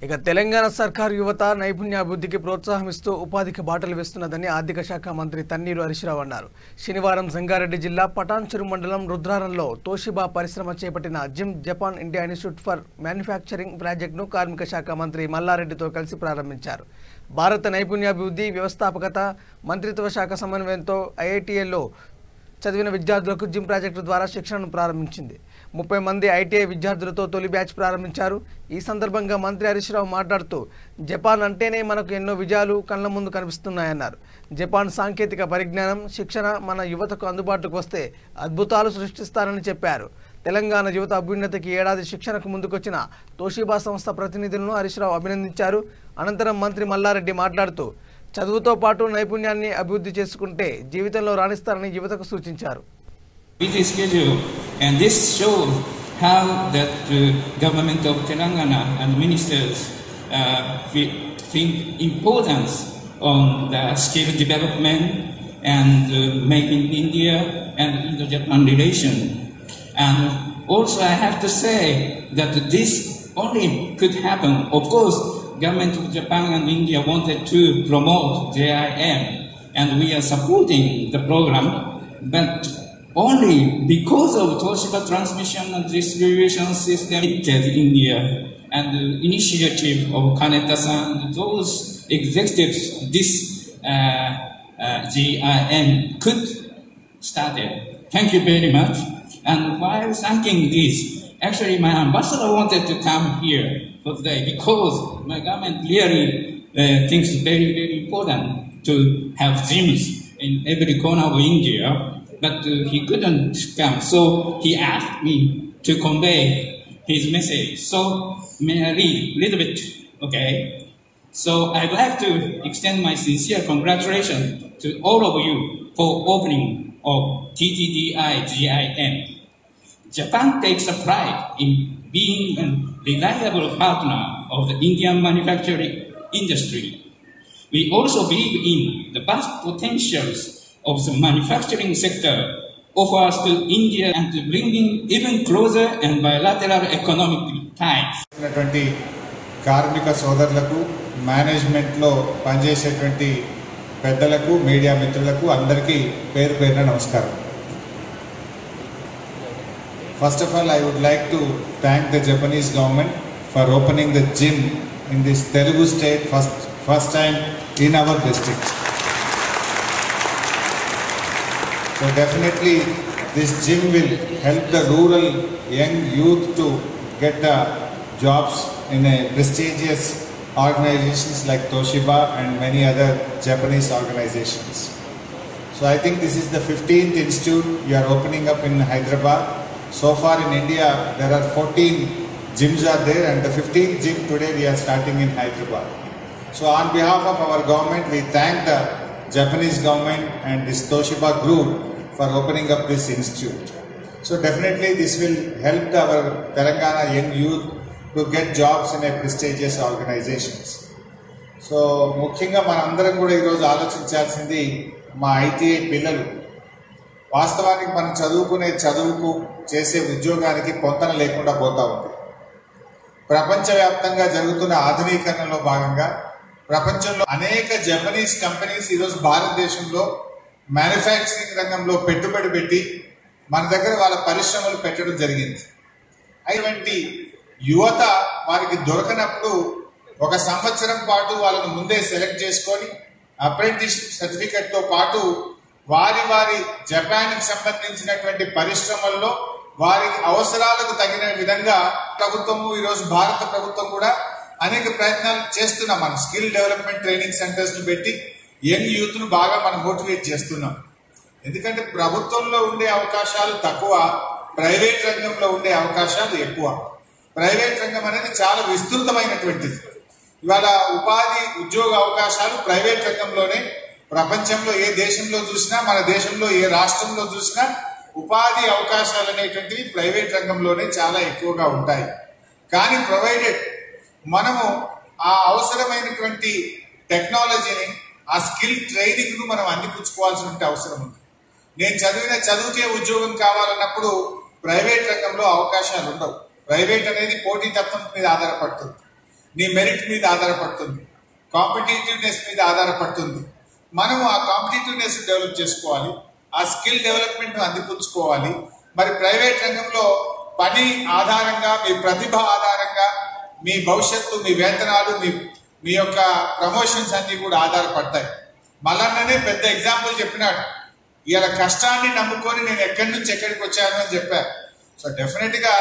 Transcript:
ఇక తెలంగాణ సర్కార్ యువత నైపుణ్యాభివృద్ధికి ప్రోత్సాహమిస్తూ ఉపాధికి బాటలు వేస్తున్నదని ఆర్థిక శాఖ మంత్రి తన్నీరు హరీశ్రావు అన్నారు. శనివారం సంగారెడ్డి జిల్లా పటాన్చెరు మండలం రుద్రారంలో తోషిబా పరిశ్రమ చేపట్టిన gym Japan India institute for manufacturing ప్రాజెక్టును కార్మిక శాఖ మంత్రి మల్లారెడ్డితో కలిసి ప్రారంభించారు. భారత నైపుణ్యాభివృద్ధి వ్యవస్థాపకత మంత్రిత్వ శాఖ సమన్వయంతో ఐఐటీఎల్లో చదివిన విద్యార్థులకు జిమ్ ప్రాజెక్టు ద్వారా శిక్షణను ప్రారంభించింది. 30 మంది ఐటీఐ విద్యార్థులతో తొలి బ్యాచ్ ప్రారంభించారు. ఈ సందర్భంగా మంత్రి హరీశ్రావు మాట్లాడుతూ జపాన్ అంటేనే మనకు ఎన్నో విజయాలు కళ్ళ ముందు కనిపిస్తున్నాయన్నారు. జపాన్ సాంకేతిక పరిజ్ఞానం శిక్షణ మన యువతకు అందుబాటులోకి వస్తే అద్భుతాలు సృష్టిస్తారని చెప్పారు. తెలంగాణ యువత అభ్యున్నతికి ఏడాది శిక్షణకు ముందుకొచ్చిన తోషిబా సంస్థ ప్రతినిధులను హరీశ్రావు అభినందించారు. అనంతరం మంత్రి మల్లారెడ్డి మాట్లాడుతూ చదువుతో పాటు నైపుణ్యాన్ని అభివృద్ధి చేసుకుంటే జీవితంలో రాణిస్తారని యువతకు సూచించారు. Busy schedule, and this shows how that government of Telangana and ministers think importance on the skill development and making India and Indo-Japan relation. And also I have to say that this only could happen. Of course, government of Japan and India wanted to promote JIM, and we are supporting the program, but only because of Toshiba transmission and distribution system in India and the initiative of Kaneta-san and those executives, this JIM could start it. Thank you very much. And while thanking this, actually my ambassador wanted to come here for today because my government really thinks it's very, very important to have gyms in every corner of India. But he couldn't come, so he asked me to convey his message. So may I read a little bit, okay? So I'd like to extend my sincere congratulations to all of you for opening of TTDI GIM. Japan takes a pride in being a reliable partner of the Indian manufacturing industry. We also believe in the vast potentials of the manufacturing sector offers to India and to bringing even closer and bilateral economic ties. కార్మిక సోదరులకు మేనేజ్మెంట్లో పనిచేసేటువంటి పెద్దలకు media మిత్రులకు అందరికీ పేరు పేరున నమస్కారం. First of all, I would like to thank the Japanese government for opening the gym in this Telugu state first time in our district. So definitely this gym will help the rural young youth to get jobs in a prestigious organizations like Toshiba and many other Japanese organizations. So I think this is the 15th institute you are opening up in Hyderabad. So far in India there are 14 gyms are there, and the 15th gym today we are starting in Hyderabad. So on behalf of our government, we thank the Japanese government and this Toshiba group for opening up this institute. So definitely this will help our Telangana young youth to get jobs in a prestigious organizations. So ముఖ్యంగా మనందరం కూడా ఈరోజు ఆలోచించాల్సింది మా ITI పిల్లలు. వాస్తవానికి మనం చదువుకునే చదువుకు చేసే ఉద్యోగానికి పొంతన లేకుండా పోతా ఉంది. ప్రపంచవ్యాప్తంగా జరుగుతున్న ఆధునీకరణలో భాగంగా ప్రపంచంలో అనేక జపనీస్ కంపెనీస్ ఈరోజు భారతదేశంలో మ్యానుఫ్యాక్చరింగ్ రంగంలో పెట్టుబడి పెట్టి మన దగ్గర వాళ్ళ పరిశ్రమలు పెట్టడం జరిగింది. అటువంటి యువత వారికి దొరకనప్పుడు 1 సంవత్సరం పాటు వాళ్ళను ముందే సెలెక్ట్ చేసుకొని అప్రెంటిస్షిప్ సర్టిఫికెట్తో పాటు వారి జపాన్కి సంబంధించినటువంటి పరిశ్రమల్లో వారి అవసరాలకు తగిన విధంగా ప్రభుత్వము ఈరోజు భారత ప్రభుత్వం కూడా అనేక ప్రయత్నాలు చేస్తున్నాం. మనం స్కిల్ డెవలప్మెంట్ ట్రైనింగ్ సెంటర్స్ను పెట్టి యంగ్ యూత్ను బాగా మనం మోటివేట్ చేస్తున్నాం. ఎందుకంటే ప్రభుత్వంలో ఉండే అవకాశాలు తక్కువ, ప్రైవేట్ రంగంలో ఉండే అవకాశాలు ఎక్కువ. ప్రైవేట్ రంగం అనేది చాలా విస్తృతమైనటువంటిది. ఇవాళ ఉపాధి ఉద్యోగ అవకాశాలు ప్రైవేట్ రంగంలోనే. ప్రపంచంలో ఏ దేశంలో చూసినా, మన దేశంలో ఏ రాష్ట్రంలో చూసినా ఉపాధి అవకాశాలు అనేటువంటివి ప్రైవేట్ రంగంలోనే చాలా ఎక్కువగా ఉంటాయి. కానీ ప్రొవైడెడ్ మనము ఆ అవసరమైనటువంటి టెక్నాలజీని, ఆ స్కిల్ ట్రైనింగ్ను మనం అందిపుచ్చుకోవాల్సిన అవసరం ఉంది. నేను చదివిన చదువుకే ఉద్యోగం కావాలన్నప్పుడు ప్రైవేట్ రంగంలో అవకాశాలు ఉండవు. ప్రైవేట్ అనేది పోటీతత్వం మీద ఆధారపడుతుంది. నీ మెరిట్ మీద ఆధారపడుతుంది, కాంపిటేటివ్నెస్ మీద ఆధారపడుతుంది. మనం ఆ కాంపిటేటివ్నెస్ డెవలప్ చేసుకోవాలి, ఆ స్కిల్ డెవలప్మెంట్ అందిపుచ్చుకోవాలి. మరి ప్రైవేట్ రంగంలో పని ఆధారంగా, మీ ప్రతిభ ఆధారంగా మీ భవిష్యత్తు, మీ వేతనాలు, మీ యొక్క ప్రమోషన్స్ అన్ని కూడా ఆధారపడతాయి. మల్లన్ననే పెద్ద ఎగ్జాంపుల్ చెప్పినాడు. ఇలా కష్టాన్ని నమ్ముకొని నేను ఎక్కడి నుంచి ఎక్కడికి వచ్చాను అని చెప్పారు. సో డెఫినెట్ గా